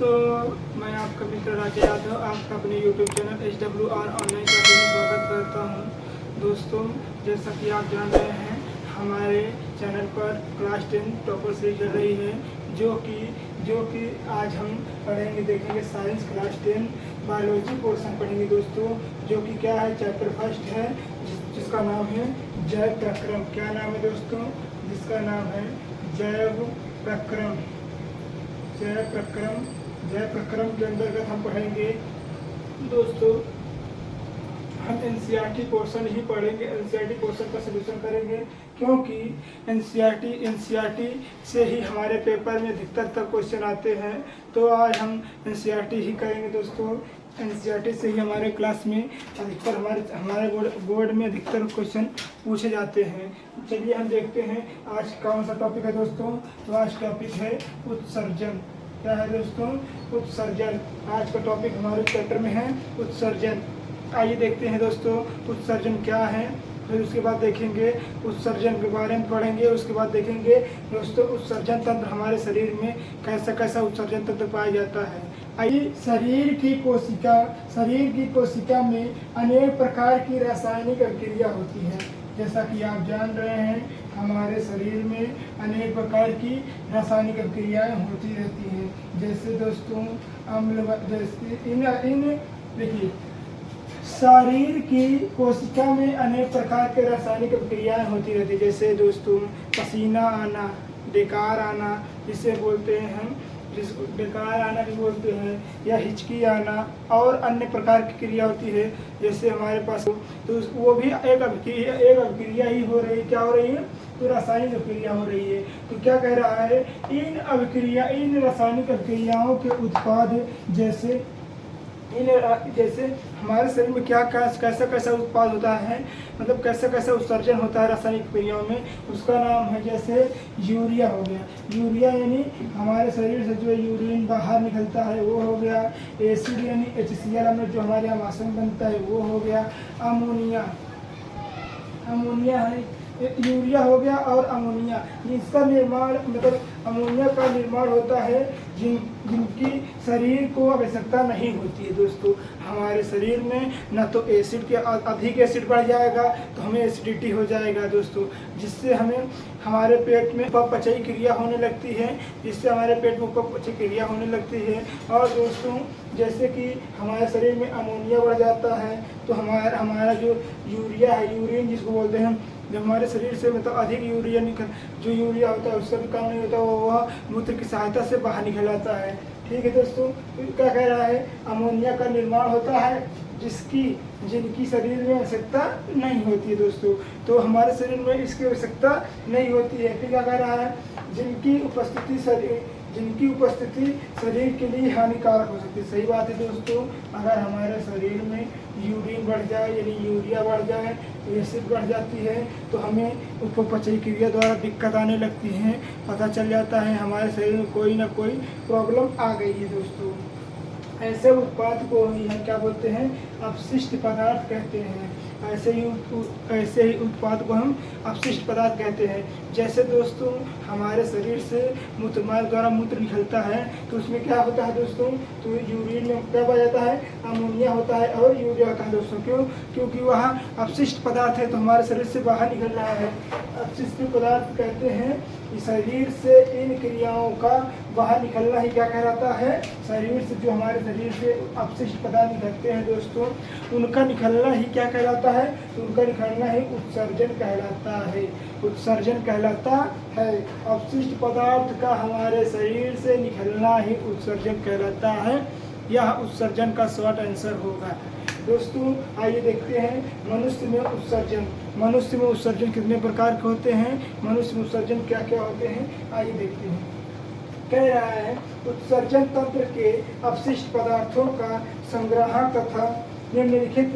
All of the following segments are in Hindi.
दोस्तों, मैं आपका मित्र राजा यादव आपका अपने YouTube channel HWR online classes में स्वागत करता हूं। दोस्तों, जैसा कि आप जान रहे हैं, हमारे चैनल पर क्लास 10 टॉपर सीरीज चल रही है, जो कि आज हम देखेंगे साइंस क्लास 10 बायोलॉजी पोर्शन पढ़ेंगे दोस्तों, जो कि क्या है, चैप्टर फर्स्ट है, जिसका नाम है जैव प्रक्रम। क्या नाम है दोस्तों? जिसका नाम है जैव प्रक्रम। जैव प्रक्रम के अंतर्गत हम पढ़ेंगे दोस्तों, हम एनसीईआरटी पोर्शन ही पढ़ेंगे। एनसीईआरटी पोर्शन का सलूशन करेंगे, क्योंकि एनसीईआरटी से ही हमारे पेपर में अधिकतर क्वेश्चन आते हैं। तो आज हम एनसीईआरटी ही करेंगे दोस्तों। एनसीईआरटी से ही हमारे क्लास में अधिकतर हमारे बोर्ड में अधिकतर क्वेश्चन पूछे जाते हैं। चलिए हम देखते हैं आज कौन सा टॉपिक है दोस्तों। तो आज टॉपिक है उत्सर्जन। क्या है दोस्तों? उत्सर्जन। आज का टॉपिक हमारे चैप्टर में है उत्सर्जन। आइए देखते हैं दोस्तों उत्सर्जन क्या है, फिर उसके बाद देखेंगे उत्सर्जन के बारे में पढ़ेंगे। उसके बाद देखेंगे दोस्तों उत्सर्जन तंत्र हमारे शरीर में कैसा उत्सर्जन तंत्र पाया जाता है। आइए, शरीर की कोशिका में अनेक प्रकार की रासायनिक अभिक्रिया होती है। जैसा कि आप जान रहे हैं, हमारे शरीर में अनेक प्रकार की रासायनिक अभिक्रियाएं होती रहती हैं। जैसे दोस्तों देखिए, शरीर की कोशिका में अनेक प्रकार के रासायनिक अभिक्रियाएं होती रहती है। जैसे दोस्तों पसीना आना, डकार आना, जिसे बोलते हैं हम, जिसको डकार आना भी बोलते हैं, या हिचकी आना, और अन्य प्रकार की क्रिया होती है। जैसे हमारे पास तो वो भी एक अभिक्रिया ही हो रही है। क्या हो रही है? तो रासायनिक अभिक्रिया हो रही है। तो क्या कह रहा है, इन रासायनिक अभिक्रियाओं के उत्पाद जैसे हमारे शरीर में कैसा उत्पाद होता है, मतलब कैसा उत्सर्जन होता है रासायनिक क्रियाओं में, उसका नाम है जैसे यूरिया हो गया। यूरिया यानी हमारे शरीर से जो यूरिन बाहर निकलता है वो हो गया। एसिड यानी HCl में जो हमारे आमाशय बनता है वो हो गया। अमोनिया है, यूरिया हो गया। और अमोनिया, इसका निर्माण मतलब अमोनिया का निर्माण होता है जिनकी शरीर को आवश्यकता नहीं होती है दोस्तों। हमारे शरीर में ना तो एसिड के अधिक एसिड बढ़ जाएगा तो हमें एसिडिटी हो जाएगा दोस्तों, जिससे हमारे पेट में अपचयी क्रिया होने लगती है, और दोस्तों जैसे कि हमारे शरीर में अमोनिया बढ़ जाता है तो हमारा जो यूरिया है, यूरिन जिसको बोलते हैं, जब हमारे शरीर से मतलब अधिक यूरिया होता है उसका भी काम नहीं होता, वह मूत्र की सहायता से बाहर निकल आता है। ठीक है दोस्तों, क्या कह रहा है, अमोनिया का निर्माण होता है जिनकी शरीर में आवश्यकता नहीं होती है दोस्तों। तो हमारे शरीर में इसकी आवश्यकता नहीं होती है। फिर क्या कह रहा है, जिनकी उपस्थिति शरीर के लिए हानिकारक हो सकती है। सही बात है दोस्तों, अगर हमारे शरीर में यूरिन बढ़ जाए यानी यूरिया बढ़ जाए, एसिड बढ़ जाती है, तो हमें उपपचयी क्रिया द्वारा दिक्कत आने लगती है। पता चल जाता है हमारे शरीर में कोई ना कोई प्रॉब्लम आ गई है दोस्तों। ऐसे उत्पाद को ही हम क्या बोलते हैं, अपशिष्ट पदार्थ कहते हैं। ऐसे ही उत्पाद को हम अपशिष्ट पदार्थ कहते हैं। जैसे दोस्तों हमारे शरीर से मूत्रमार्ग द्वारा मूत्र निकलता है तो उसमें क्या होता है दोस्तों, तो यूरिन में क्या पाया जाता है, अमोनिया होता है और यूरिया होता है दोस्तों। क्योंकि वह अपशिष्ट पदार्थ है, तो हमारे शरीर से बाहर निकल रहा है। अपशिष्ट पदार्थ कहते हैं कि शरीर से इन क्रियाओं का बाहर निकलना ही क्या कहलाता है, शरीर से जो हमारे शरीर से अपशिष्ट पदार्थ निकलते हैं दोस्तों, उनका निकलना ही क्या कहलाता है, तो उनका निकलना ही उत्सर्जन कहलाता है। उत्सर्जन कहलाता है। अपशिष्ट पदार्थ का हमारे शरीर से निकलना ही उत्सर्जन कहलाता है। यह उत्सर्जन का शॉर्ट आंसर होगा दोस्तों। आइए देखते हैं मनुष्य में उत्सर्जन कितने प्रकार के होते हैं, मनुष्य में उत्सर्जन क्या क्या होते हैं, आइए देखते हैं। कह रहा है, उत्सर्जन तंत्र के अपशिष्ट पदार्थों का संग्रहण तथा निम्नलिखित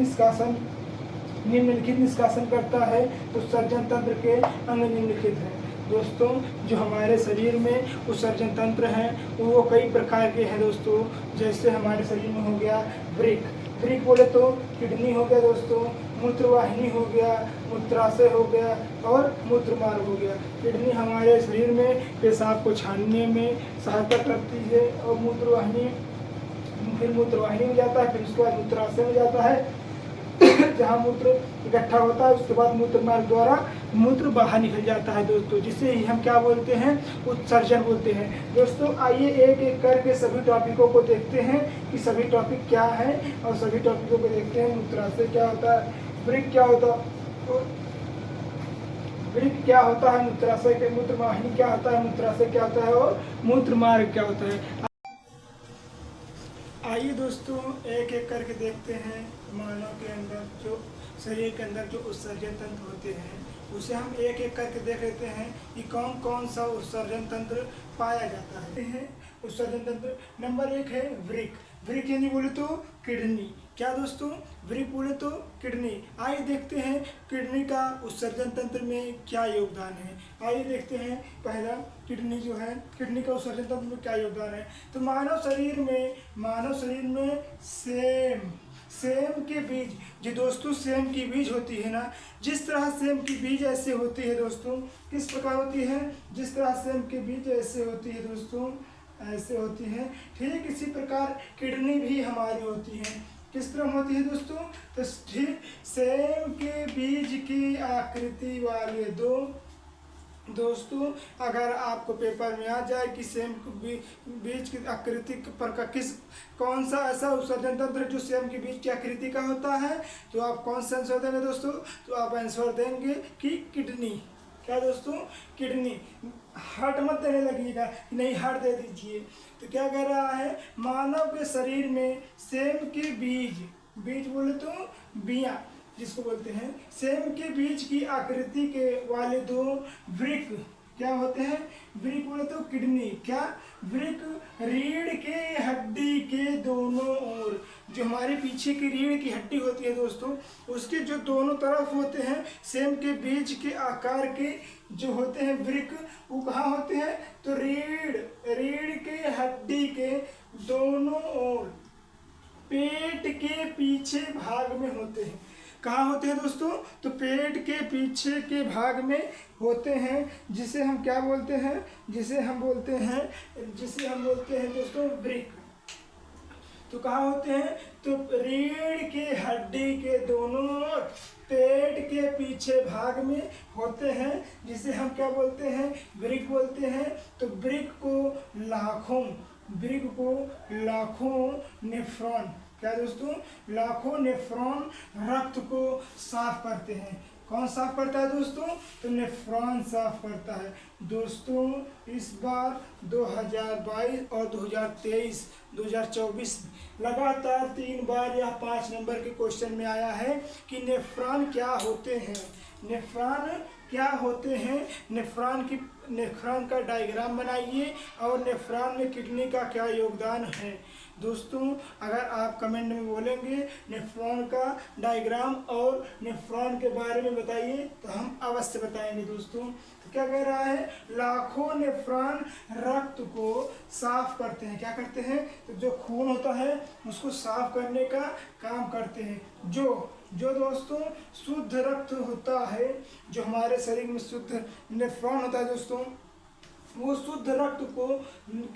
निष्कासन करता है। उत्सर्जन तंत्र के अंग निम्नलिखित है। दोस्तों जो हमारे शरीर में उत्सर्जन तंत्र हैं वो कई प्रकार के हैं दोस्तों। जैसे हमारे शरीर में हो गया वृक्क, वृक्क बोले तो किडनी हो गया दोस्तों, मूत्रवाहिनी हो गया, मूत्राशय हो गया और मूत्रमार्ग हो गया। किडनी हमारे शरीर में पेशाब को छानने में सहायता करती है और मूत्रवाहिनी फिर मूत्रवाहिनी में जाता है, फिर उसके बाद मूत्राशय में जाता है जहाँ मूत्र इकट्ठा होता है, उसके बाद मूत्र मार्ग द्वारा मूत्र बाहर निकल जाता है दोस्तों, जिसे ही हम क्या बोलते हैं, उत्सर्जन बोलते हैं। दोस्तों आइए एक एक करके सभी टॉपिकों को देखते हैं कि सभी टॉपिक क्या है और सभी टॉपिकों को देखते हैं। मूत्राशय क्या होता है, वृक्क क्या होता है, वृक्क क्या होता है, मूत्राशय के मूत्रवाहिनी क्या होता है, मूत्राशय क्या होता है और मूत्र मार्ग क्या होता है। आइए दोस्तों एक एक करके देखते हैं। मानव के अंदर जो शरीर के अंदर जो उत्सर्जन तंत्र होते हैं उसे हम एक एक करके देख लेते हैं कि कौन कौन सा उत्सर्जन तंत्र पाया जाता है। उत्सर्जन तंत्र नंबर 1 है वृक्क। वृक्क यानी बोले तो किडनी। क्या दोस्तों, वृक्क बोले तो किडनी। आइए देखते हैं किडनी का उत्सर्जन तंत्र में क्या योगदान है। आइए देखते हैं पहला किडनी जो है, किडनी का उत्सर्जन तंत्र में क्या योगदान है। तो मानव शरीर में सेम के बीज, जो दोस्तों सेम की बीज होती है ना, जिस तरह सेम की बीज ऐसे होती है दोस्तों, किस प्रकार होती है, जिस तरह सेम की बीज ऐसे होती है दोस्तों, ऐसे होती है, ठीक इसी प्रकार किडनी भी हमारी होती है। किस तरह होती है दोस्तों, तो ठीक सेम के बीज की आकृति वाले दो। दोस्तों अगर आपको पेपर में आ जाए कि सेम बीज की आकृति पर का कौन सा ऐसा उत्सर्जन तंत्र जो सेम की बीज की आकृति का होता है, तो आप कौन सा आंसर देंगे दोस्तों, तो आप आंसर देंगे कि किडनी। क्या दोस्तों, किडनी। हार्ट मत देने लगिएगा, नहीं हार्ट दे दीजिए। तो क्या कह रहा है, मानव के शरीर में सेम के बीज बोले तो बिया जिसको बोलते हैं, सेम के बीज की आकृति के वाले दो वृक्क क्या होते हैं, वृक्क बोले तो किडनी। क्या, वृक्क रीढ़ के हड्डी के दोनों ओर, जो हमारे पीछे की रीढ़ की हड्डी होती है दोस्तों, उसके जो दोनों तरफ होते हैं सेम के बीज के आकार के जो होते हैं वृक्क, वो कहाँ होते हैं, तो रीढ़ के हड्डी के दोनों ओर पेट के पीछे भाग में होते हैं। कहाँ होते हैं दोस्तों, तो पेट के पीछे के भाग में होते हैं, जिसे हम क्या बोलते हैं, जिसे हम बोलते हैं दोस्तों वृक्क। तो कहाँ होते हैं, तो रीढ़ के हड्डी के दोनों पेट के पीछे भाग में होते हैं, जिसे हम क्या बोलते हैं, वृक्क बोलते हैं। तो वृक्क को लाखों नेफ्रॉन, क्या दोस्तों, लाखों नेफ्रॉन रक्त को साफ करते हैं। कौन साफ करता है दोस्तों, तो नेफ्रॉन साफ करता है। दोस्तों इस बार 2022 और 2024 लगातार 3 बार या 5 नंबर के क्वेश्चन में आया है कि नेफ्रॉन क्या होते हैं, नेफ्रॉन क्या होते हैं, नेफ्रॉन का डायग्राम बनाइए और नेफ्रॉन में किडनी का क्या योगदान है। दोस्तों अगर आप कमेंट में बोलेंगे नेफ्रॉन का डायग्राम और नेफ्रॉन के बारे में बताइए तो हम अवश्य बताएंगे दोस्तों। तो क्या कह रहा है, लाखों नेफ्रॉन रक्त को साफ करते हैं। क्या करते हैं, तो जो खून होता है उसको साफ करने का काम करते हैं। जो दोस्तों शुद्ध रक्त होता है, जो हमारे शरीर में शुद्ध नेफ्रॉन होता है दोस्तों, वो शुद्ध रक्त को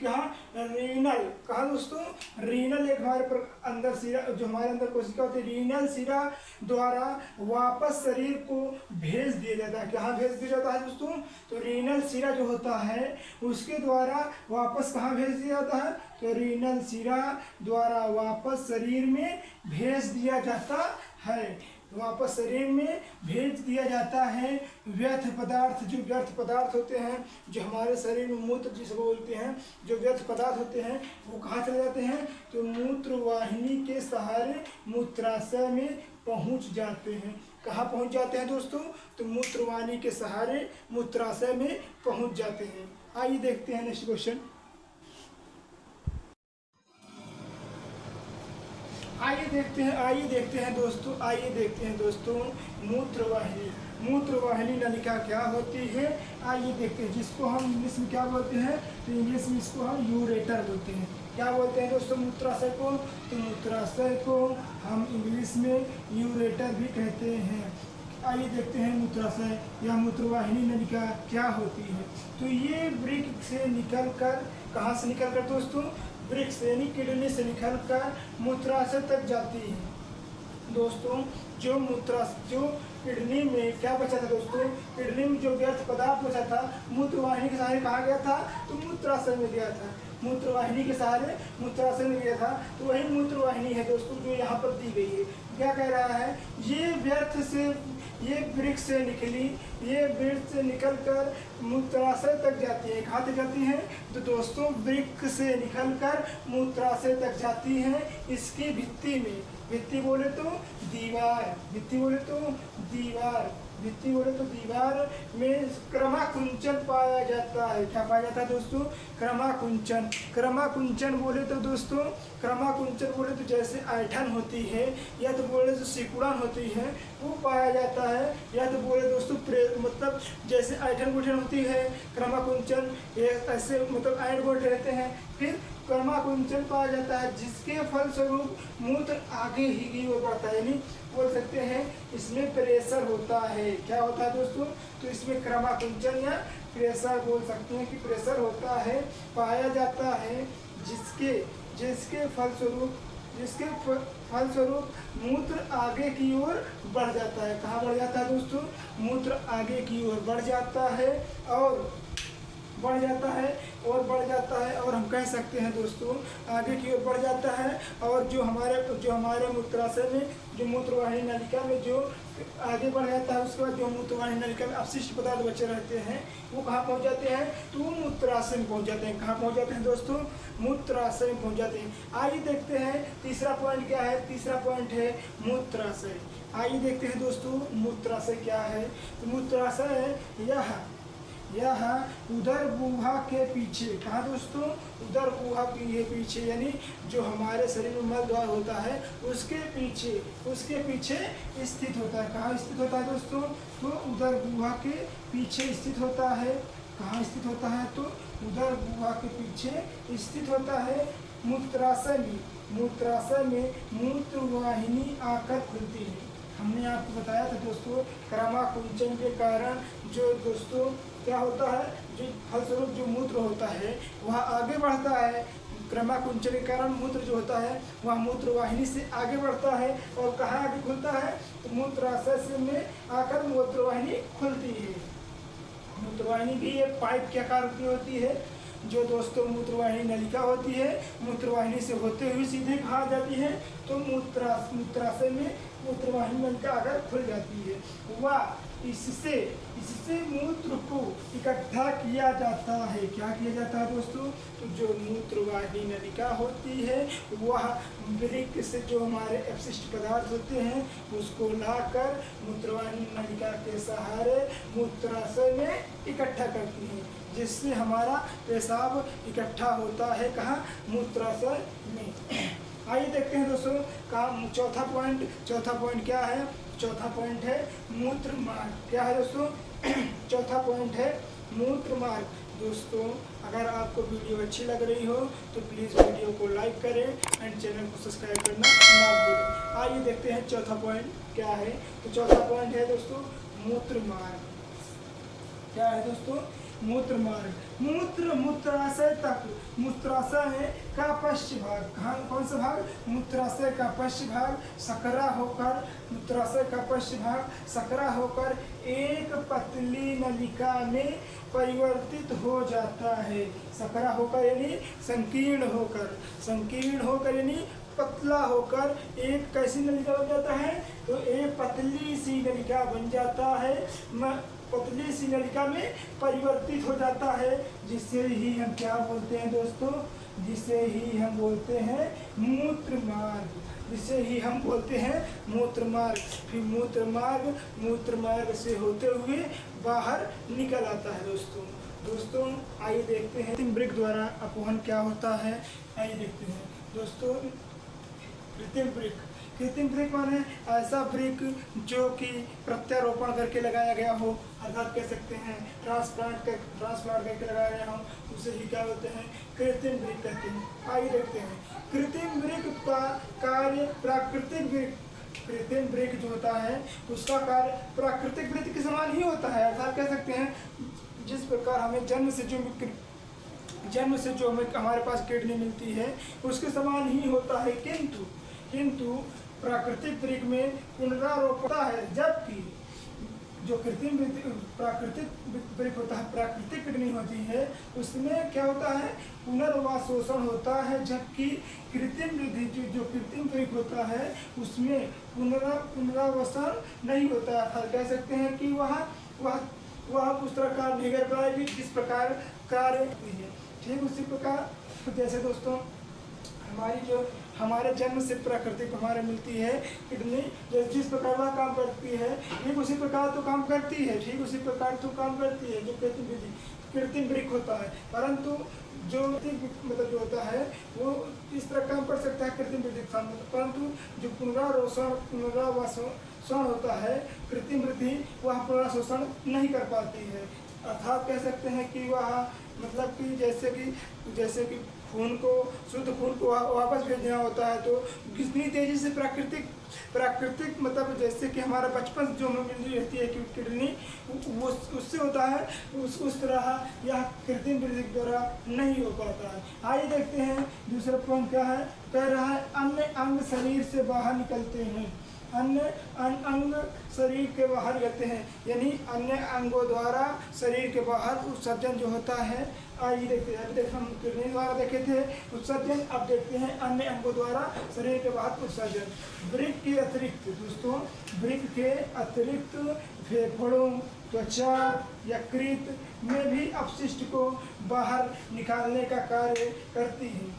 कहा दोस्तों, रीनल एक हमारे पर अंदर सिरा, जो हमारे अंदर कोशिका होती है, रीनल सिरा द्वारा वापस शरीर को भेज दिया जाता है। कहाँ भेज दिया जाता है दोस्तों, तो रीनल सिरा जो होता है उसके द्वारा वापस कहाँ भेज दिया जाता है, तो रीनल सिरा द्वारा वापस शरीर में भेज दिया जाता है, वापस शरीर में भेज दिया जाता है। व्यर्थ पदार्थ, जो व्यर्थ पदार्थ होते हैं, जो हमारे शरीर में मूत्र जिसको बोलते हैं, जो व्यर्थ पदार्थ होते हैं वो कहाँ चले जाते हैं, तो मूत्रवाहिनी के सहारे मूत्राशय में पहुंच जाते हैं। कहाँ पहुंच जाते हैं दोस्तों, तो मूत्रवाहिनी के सहारे मूत्राशय में पहुंच जाते हैं। आइए देखते हैं नेक्स्ट क्वेश्चन। आइए देखते हैं दोस्तों मूत्रवाहिनी। मूत्रवाहिनी नलिका क्या होती है, आइए देखते हैं। जिसको हम इंग्लिश में क्या बोलते हैं, तो इंग्लिश में इसको हम यूरेटर बोलते हैं। क्या बोलते हैं दोस्तों मूत्राशय को, तो मूत्राशय को हम इंग्लिश में यूरेटर भी कहते हैं। आइए देखते हैं मूत्राशय या मूत्रवाहिनी नलिका क्या होती है। तो ये वृक्क से निकलकर, कहाँ से निकलकर दोस्तों, वृक्क से यानी किडनी से निकलकर मूत्राशय तक जाती है। दोस्तों जो किडनी में क्या बचा था दोस्तों, किडनी में जो व्यर्थ पदार्थ बचा था मूत्रवाहिनी के सहारे कहाँ गया था, तो मूत्राशय में गया था। मूत्रवाहिनी के सहारे मूत्राशय में गया था, तो वही मूत्रवाहिनी है दोस्तों जो यहाँ पर दी गई है। क्या कह रहा है, ये व्यर्थ से, ये वृक्क से निकली, ये वृक्क से निकलकर मूत्राशय तक जाती है। कहाँ तक जाती है, तो दोस्तों वृक्क से निकलकर मूत्राशय तक जाती है। इसकी भित्ति में, भित्ति बोले तो दीवार, भित्ति बोले तो दीवार, भित्ति बोले तो दीवार में क्रमाकुंचन पाया जाता है। क्या पाया जाता है दोस्तों, क्रमाकुंचन। क्रमाकुंचन बोले तो दोस्तों, क्रमाकुंचन बोले तो जैसे ऐंठन होती है, या तो बोले तो सिकुड़न होती है, वो पाया जाता है। या तो बोले दोस्तों मतलब जैसे ऐंठन गुठन होती है, क्रमाकुंचन ऐसे मतलब ऐंठ गोठ रहते हैं, फिर क्रमाकुंचन पाया जाता है, जिसके फलस्वरूप मूत्र आगे ही की ओर बढ़ता है। यानी बोल सकते हैं इसमें प्रेशर होता है। क्या होता है दोस्तों, तो इसमें क्रमाकुंचन या प्रेशर बोल सकते हैं कि प्रेशर होता है, पाया जाता है, जिसके फलस्वरूप मूत्र आगे की ओर बढ़ जाता है। कहाँ बढ़ जाता है दोस्तों, मूत्र आगे की ओर बढ़ जाता है और बढ़ जाता है और हम कह सकते हैं दोस्तों आगे की ओर बढ़ जाता है। और जो हमारे मूत्राशय में, जो मूत्रवाहिनी नलिका में जो आगे बढ़ जाता है, उसके बाद जो मूत्रवाहिनी नलिका में अपशिष्ट पदार्थ बचे रहते हैं, वो कहाँ पहुँच जाते हैं, तो वो मूत्राशय में पहुँच जाते हैं। कहाँ पहुँच जाते हैं दोस्तों, मूत्राशय में पहुँच जाते हैं। आइए देखते हैं तीसरा पॉइंट क्या है। तीसरा पॉइंट है मूत्राशय। आइए देखते हैं दोस्तों मूत्राशय क्या है। तो मूत्राशय यह उदर गुहा के पीछे, कहाँ दोस्तों, उदर गुहा के पीछे, यानी जो हमारे शरीर में मल द्वार होता है उसके पीछे स्थित होता है। कहाँ स्थित होता है दोस्तों, तो उदर गुहा के पीछे स्थित होता है। कहाँ स्थित होता है, तो उदर गुहा के पीछे स्थित होता है। मूत्राशय में मूत्रवाहिनी आकर खुलती है। हमने आपको बताया था दोस्तों क्रमाकुंचन के कारण जो दोस्तों क्या होता है, जो फलस्वरूप जो मूत्र होता है वह आगे बढ़ता है। क्रमाकुंचन के कारण मूत्र जो होता है वह मूत्रवाहिनी से आगे बढ़ता है और कहाँ आगे खुलता है, तो मूत्राशय से में आकर मूत्रवाहिनी खुलती है। मूत्रवाहिनी भी एक पाइप के आकार की होती है, जो दोस्तों मूत्रवाहिनी नलिका होती है, मूत्रवाहिनी से होते हुए सीधे कहाँ जाती है, तो मूत्राशय में मूत्रवाहिनी नलिका आकर खुल जाती है। वह इससे मूत्र को इकट्ठा किया जाता है। क्या किया जाता है दोस्तों, तो जो मूत्रवाहिनी नलिका होती है वह वृक्क से जो हमारे अपशिष्ट पदार्थ होते हैं उसको लाकर मूत्रवाहिनी नलिका के सहारे मूत्राशय में इकट्ठा करती है, जिससे हमारा पेशाब इकट्ठा होता है। कहाँ, मूत्राशय में। आइए देखते हैं दोस्तों का चौथा पॉइंट क्या है। चौथा पॉइंट है मूत्र मार्ग। क्या है दोस्तों, चौथा पॉइंट है मूत्र मार्ग। दोस्तों अगर आपको वीडियो अच्छी लग रही हो तो प्लीज़ वीडियो को लाइक करें एंड चैनल को सब्सक्राइब करना ना भूलें। आइए देखते हैं चौथा पॉइंट क्या है। तो चौथा पॉइंट है दोस्तों मूत्र मार्ग। क्या है दोस्तों, मूत्र मार्ग। मूत्राशय तक, मूत्राशय का पश्च भाग, कौन सा भाग, मूत्राशय का पश्च भाग सकरा होकर, मूत्राशय का पश्च भाग सकरा होकर एक पतली नलिका में परिवर्तित हो जाता है। सकरा होकर यानी संकीर्ण होकर यानी पतला होकर एक कैसी नलिका बन जाता है, तो एक पतली सी नलिका बन जाता है, पतली सी नलिका में परिवर्तित हो जाता है, जिसे ही हम क्या बोलते हैं दोस्तों, जिसे ही हम बोलते हैं मूत्र मार्ग। फिर मूत्र मार्ग से होते हुए बाहर निकल आता है। दोस्तों आइए देखते हैं वृक्क द्वारा अपवहन क्या होता है। आइए देखते हैं दोस्तों, कृत्रिम वृक्क। कृत्रिम वृक्क माने ऐसा वृक्क जो कि प्रत्यारोपण करके लगाया गया हो, अर्थात कह सकते हैं ट्रांसप्लांट करके लगाया गया हो, उसे ही क्या बोलते हैं, कृत्रिम वृक्क कहते हैं। आइए देखते हैं कृत्रिम वृक्क का कार्य प्राकृतिक वृक्क। कृत्रिम वृक्क जो होता है उसका कार्य प्राकृतिक वृक्क के समान ही होता है, अर्थात कह सकते हैं जिस प्रकार हमें जन्म से जो हमें हमारे पास किडनी मिलती है उसके समान ही होता है, किंतु प्राकृतिक वृक्क में पुनरारोपण है, जबकि जो प्राकृतिक वृक्क होता है, प्राकृतिक किडनी होती है, उसमें क्या होता है, पुनर्वासोषण होता है, जबकि कृत्रिम वृद्धि जो कृत्रिम वृक्क होता है उसमें पुनरावसन नहीं होता है। कह सकते हैं कि वह उस तरह कार्य नहीं कर पाएगी जिस प्रकार कार्य हुई है। ठीक उसी प्रकार जैसे दोस्तों हमारे जन्म से प्राकृतिक हमारे मिलती है किडनी, जिस प्रकार वह काम करती है ठीक उसी प्रकार तो काम करती है, जो कृत्रिम वृक्क होता है, परंतु जो मतलब जो होता है वो इस तरह काम कर सकता है कृत्रिम वृक्क, परंतु जो पुनरावसन होता है कृत्रिम वृद्धि वह पुनरावसन नहीं कर पाती है। अर्थात कह सकते हैं कि वह मतलब कि जैसे कि शुद्ध खून को वापस भेजना होता है तो कितनी तेजी से प्राकृतिक मतलब जैसे कि हमारा बचपन जो हमें मिल रहती है किडनी वो उससे होता है, उस तरह यह कृत्रिम वृद्धि द्वारा नहीं हो पाता है। आइए देखते हैं दूसरा पॉइंट क्या है, कह रहा है अन्य अंग शरीर से बाहर निकलते हैं, अन्य अंग शरीर के बाहर निकलते हैं, यानी अन्य अंगों द्वारा शरीर के बाहर उत्सर्जन जो होता है। आइए देखते हैं, अभी हम किडनी द्वारा देखे थे उत्सर्जन, अब देखते हैं अन्य अंगों द्वारा शरीर के बाहर उत्सर्जन। वृक्क के अतिरिक्त दोस्तों, वृक्क के अतिरिक्त फेफड़ों, त्वचा, यकृत में भी अपशिष्ट को बाहर निकालने का कार्य करती है।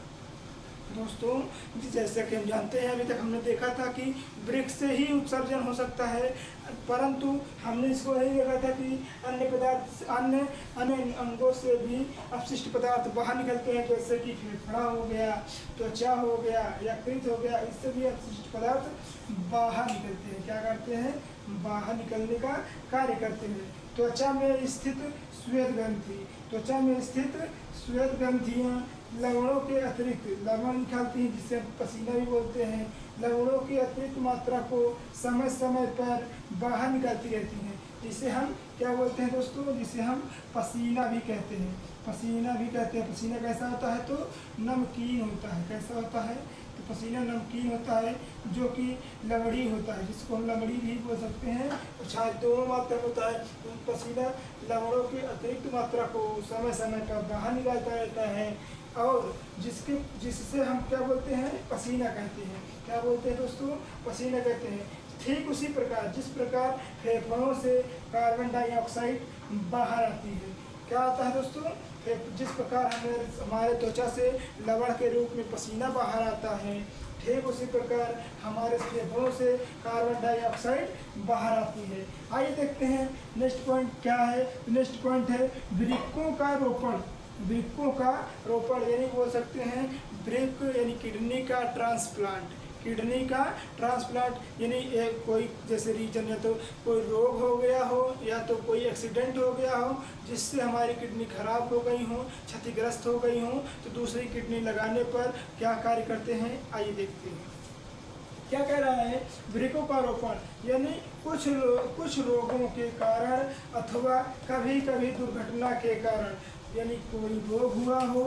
दोस्तों जैसे कि हम जानते हैं, अभी तक हमने देखा था कि वृक्क से ही उत्सर्जन हो सकता है, परंतु हमने इसको यही देखा था कि अन्य अंगों से भी अपशिष्ट पदार्थ बाहर निकलते हैं, जैसे कि फेफड़ा हो गया, त्वचा हो गया, यकृत हो गया, इससे भी अपशिष्ट पदार्थ बाहर निकलते हैं। क्या करते हैं, बाहर निकलने का कार्य करते हैं। त्वचा में स्थित श्वेत ग्रंथियाँ लवणों के अतिरिक्त लवण निकालती हैं, जिसे पसीना भी बोलते हैं। लवणों की अतिरिक्त मात्रा को समय समय पर बाहर निकालती रहती हैं, जिसे हम क्या बोलते हैं दोस्तों, जिसे हम पसीना भी कहते हैं। पसीना कैसा होता है, तो नमकीन होता है। कैसा होता है, तो पसीना नमकीन होता है, जो कि लवड़ी होता है, जिसको हम लवड़ी भी बोल सकते हैं। शायद दोनों मात्रा होता है। पसीना लवणों की अतिरिक्त मात्रा को समय समय पर बाहर निकालता रहता है, और जिससे हम क्या बोलते हैं, पसीना कहते हैं। क्या बोलते हैं दोस्तों, पसीना कहते हैं। ठीक उसी प्रकार जिस प्रकार फेफड़ों से कार्बन डाइऑक्साइड बाहर आती है, क्या आता है दोस्तों, जिस प्रकार हमारे त्वचा से लवण के रूप में पसीना बाहर आता है, ठीक उसी प्रकार हमारे फेफड़ों से कार्बन डाइऑक्साइड बाहर आती है। आइए देखते हैं नेक्स्ट पॉइंट क्या है। नेक्स्ट पॉइंट है वृक्कों का रोपण। यानी बोल सकते हैं वृक्क यानी किडनी का ट्रांसप्लांट यानी कोई जैसे रीजन या तो कोई रोग हो गया हो या तो कोई एक्सीडेंट हो गया हो जिससे हमारी किडनी खराब हो गई हो, क्षतिग्रस्त हो गई हो, तो दूसरी किडनी लगाने पर क्या कार्य करते हैं, आइए देखते हैं। क्या कह रहा है, वृक्कों का रोपण यानी कुछ रोगों के कारण अथवा कभी कभी दुर्घटना के कारण, यानी कोई रोग हुआ हो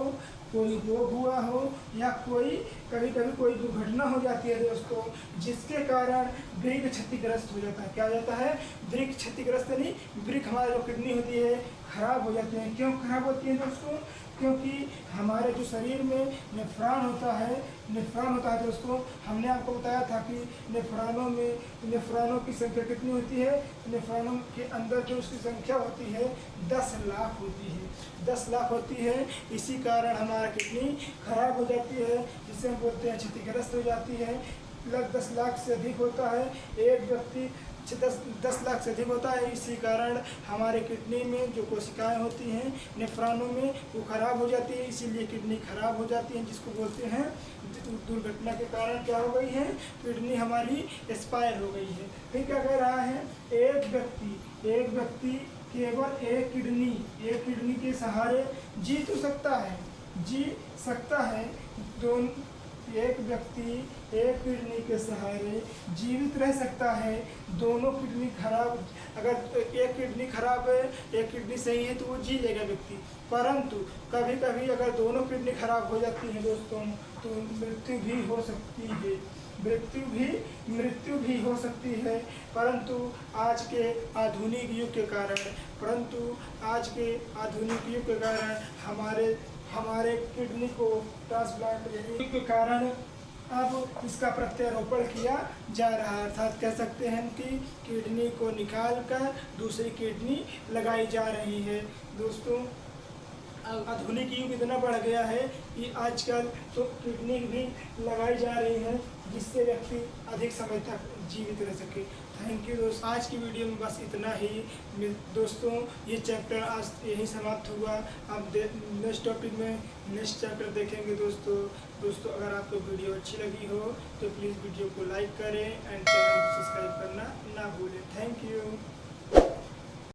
या कभी कभी कोई दुर्घटना हो जाती है दोस्तों, जिसके कारण वृक्क क्षतिग्रस्त हो जाता है। क्या हो जाता है, वृक्क क्षतिग्रस्त यानी वृक्क हमारी जो किडनी होती है खराब हो जाती है। क्यों खराब होती है दोस्तों, क्योंकि हमारे जो शरीर में नेफ्रॉन होता है दोस्तों, हमने आपको बताया था कि नेफ्रॉनों की संख्या कितनी होती है, नेफ्रॉनों के अंदर जो उसकी संख्या होती है 10 लाख होती है। इसी कारण हमारा किडनी खराब हो जाती है, जिसे हम बोलते हैं क्षतिग्रस्त हो जाती है। लगभग 10 लाख से अधिक होता है। एक व्यक्ति 10 लाख से अधिक होता है। इसी कारण हमारे किडनी में जो कोशिकाएं होती हैं नेफ्रॉनों में वो खराब हो जाती है, इसीलिए किडनी खराब हो जाती है, जिसको बोलते हैं दुर्घटना के कारण क्या हो गई है, किडनी हमारी एक्सपायर हो गई है। फिर क्या कह रहा है, एक व्यक्ति केवल एक किडनी के सहारे जी तो सकता है। एक व्यक्ति एक किडनी के सहारे जीवित रह सकता है। दोनों किडनी खराब, अगर एक किडनी खराब है एक किडनी सही है तो वो जी लेगा व्यक्ति, परंतु कभी कभी अगर दोनों किडनी खराब हो जाती है दोस्तों तो मृत्यु भी हो सकती है। परंतु आज के आधुनिक युग के कारण हमारे किडनी को ट्रांसप्लांट के कारण अब इसका प्रत्यारोपण किया जा रहा है, अर्थात कह सकते हैं कि किडनी को निकाल कर दूसरी किडनी लगाई जा रही है। दोस्तों आधुनिक युग इतना बढ़ गया है कि आजकल तो किडनी भी लगाई जा रही है जिससे व्यक्ति अधिक समय तक जीवित रह सके। थैंक यू दोस्तों, आज की वीडियो में बस इतना ही दोस्तों। ये चैप्टर आज यही समाप्त हुआ। अब नेक्स्ट टॉपिक में नेक्स्ट चैप्टर देखेंगे दोस्तों। अगर आपको वीडियो अच्छी लगी हो तो प्लीज़ वीडियो को लाइक करें एंड चैनल को सब्सक्राइब करना ना भूलें। Thank you.